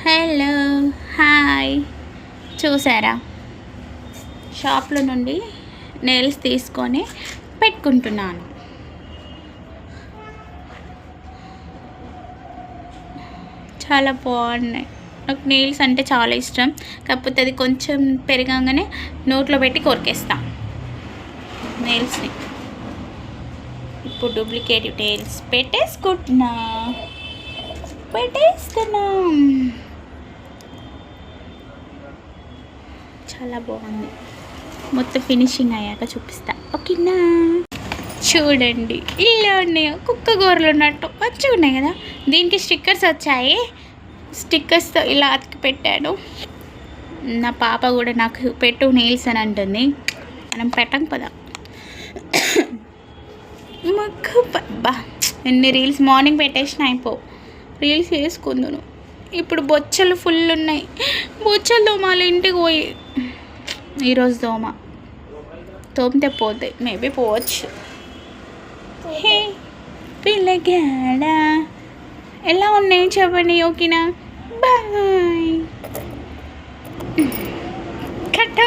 Hello, hi. చూసారా, షాప్లో నుండి నెయిల్స్ తీసుకొని పెట్టుకుంటున్నాను. చాలా బాగున్నాయి. నాకు నెయిల్స్ అంటే చాలా ఇష్టం. కాకపోతే అది కొంచెం పెరగంగానే నోట్లో పెట్టి కొరికేస్తా నెయిల్స్ని. ఇప్పుడు డూప్లికేట్ నెయిల్స్ పెట్టేస్తున్నా. చాలా బాగుంది. మొత్తం ఫినిషింగ్ అయ్యాక చూపిస్తా, ఓకేనా? చూడండి, ఇలా ఉన్నాయి, కుక్క గోరలు ఉన్నట్టు మంచిగా ఉన్నాయి కదా. దీనికి స్టిక్కర్స్ వచ్చాయి. స్టిక్కర్స్తో ఇలా అతికి పెట్టాను. నా పాప కూడా నాకు పెట్టు నెయిల్స్ అని అంటుంది. మనం పెట్టం కదా. మాకు బా ఎన్ని రీల్స్ మార్నింగ్ పెట్టేసిన రీల్స్ వేసుకుందును. ఇప్పుడు బొచ్చలు ఫుల్ ఉన్నాయి. బొచ్చలు దోమాలి ఇంటికి పోయి. ఈరోజు తోమితే పోతాయి, మేబీ పోవచ్చు. హే పిల్లగాడా, ఎలా ఉన్నాయి చెప్పండి, ఓకేనా? బాయ్.